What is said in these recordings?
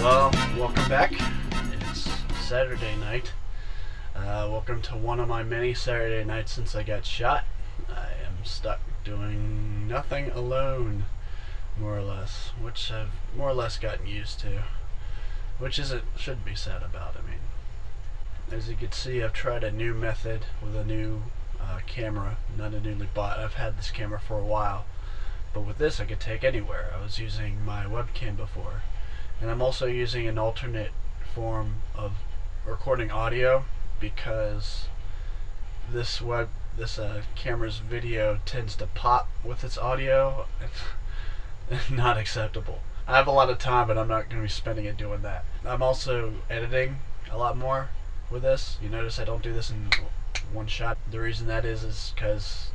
Well, welcome back. It's Saturday night. Welcome to one of my many Saturday nights since I got shot. I am stuck doing nothing alone, more or less, which I've more or less gotten used to, which shouldn't be sad about. I mean, as you can see, I've tried a new method with a new camera, not a newly bought. I've had this camera for a while, but with this I could take anywhere. I was using my webcam before. And I'm also using an alternate form of recording audio because this camera's video tends to pop with its audio. It's not acceptable. I have a lot of time, but I'm not going to be spending it doing that. I'm also editing a lot more with this. You notice I don't do this in one shot. The reason that is because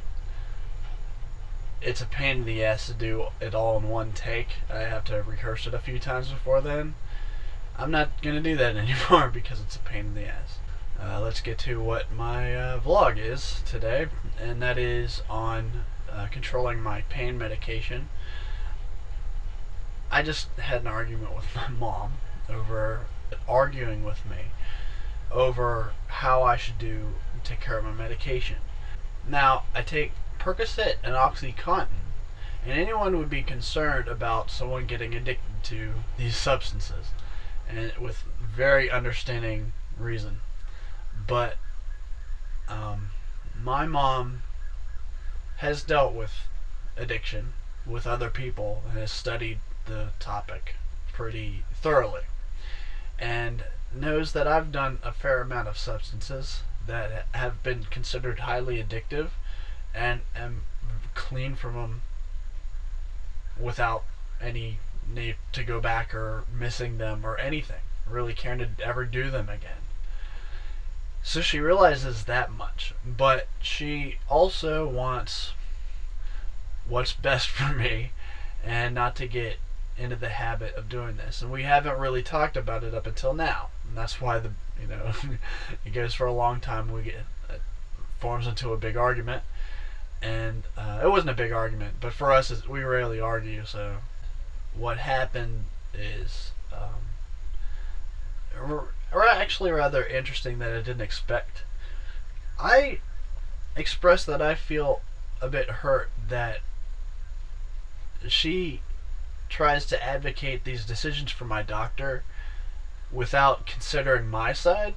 it's a pain in the ass to do it all in one take. I have to rehearse it a few times before then. I'm not going to do that anymore because it's a pain in the ass. Let's get to what my vlog is today, and that is on controlling my pain medication. I just had an argument with my mom over arguing with me over how I should take care of my medication. Now, I take Percocet and OxyContin, and anyone would be concerned about someone getting addicted to these substances, and with very understanding reason. But my mom has dealt with addiction with other people and has studied the topic pretty thoroughly, and knows that I've done a fair amount of substances that have been considered highly addictive, and am clean from them without any need to go back or missing them or anything, really caring to ever do them again. So she realizes that much, but she also wants what's best for me and not to get into the habit of doing this. And we haven't really talked about it up until now, and that's why it goes for a long time. It forms into a big argument. And it wasn't a big argument, but for us, we rarely argue. So what happened is actually rather interesting that I didn't expect. I expressed that I feel a bit hurt that she tries to advocate these decisions for my doctor without considering my side,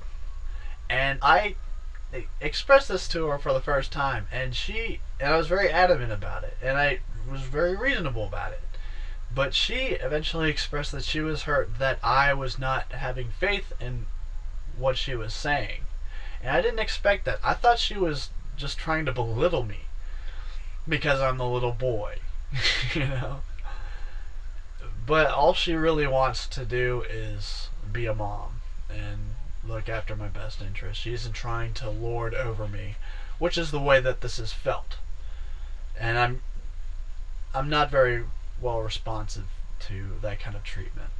and I expressed this to her for the first time, and I was very adamant about it, and I was very reasonable about it. But she eventually expressed that she was hurt that I was not having faith in what she was saying. And I didn't expect that. I thought she was just trying to belittle me because I'm the little boy, you know? But all she really wants to do is be a mom and look after my best interest. She isn't trying to lord over me, which is the way that this is felt. And I'm not very well responsive to that kind of treatment.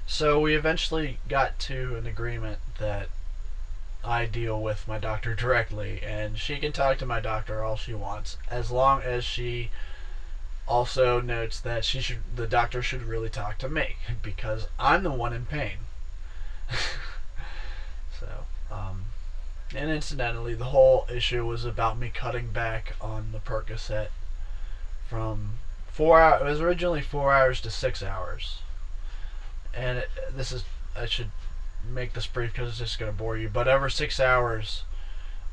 So we eventually got to an agreement that I deal with my doctor directly, and she can talk to my doctor all she wants, as long as she also notes that the doctor should really talk to me, because I'm the one in pain. And incidentally, the whole issue was about me cutting back on the Percocet from 4 hours. It was originally 4 hours to 6 hours. And I should make this brief because it's just going to bore you. But over 6 hours,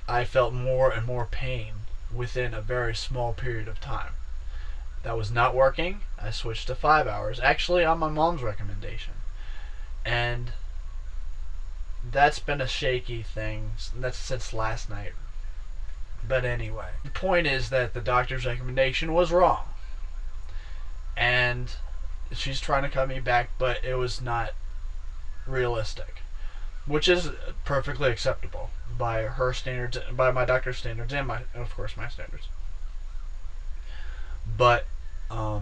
I felt more and more pain within a very small period of time. That was not working. I switched to 5 hours, actually on my mom's recommendation. And that's been a shaky thing. That's since last night. But anyway, the point is that the doctor's recommendation was wrong. And she's trying to cut me back, but it was not realistic. Which is perfectly acceptable by her standards, by my doctor's standards, and of course my standards. But the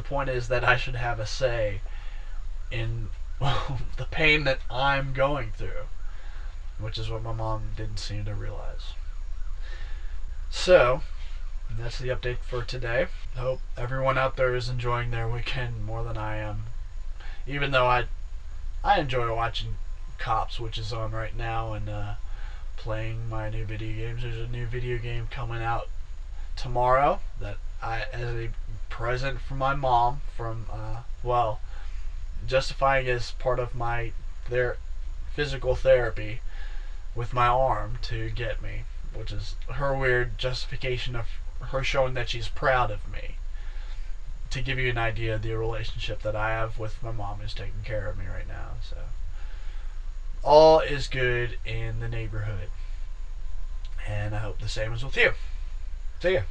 point is that I should have a say in the pain that I'm going through, which is what my mom didn't seem to realize. So that's the update for today. Hope everyone out there is enjoying their weekend more than I am. Even though I enjoy watching Cops, which is on right now, and playing my new video games. There's a new video game coming out tomorrow that as a present from my mom, from well, justifying as part of my their physical therapy with my arm to get me, which is her weird justification of her showing that she's proud of me. To give you an idea of the relationship that I have with my mom, who's taking care of me right now. So all is good in the neighborhood, and I hope the same is with you. See ya.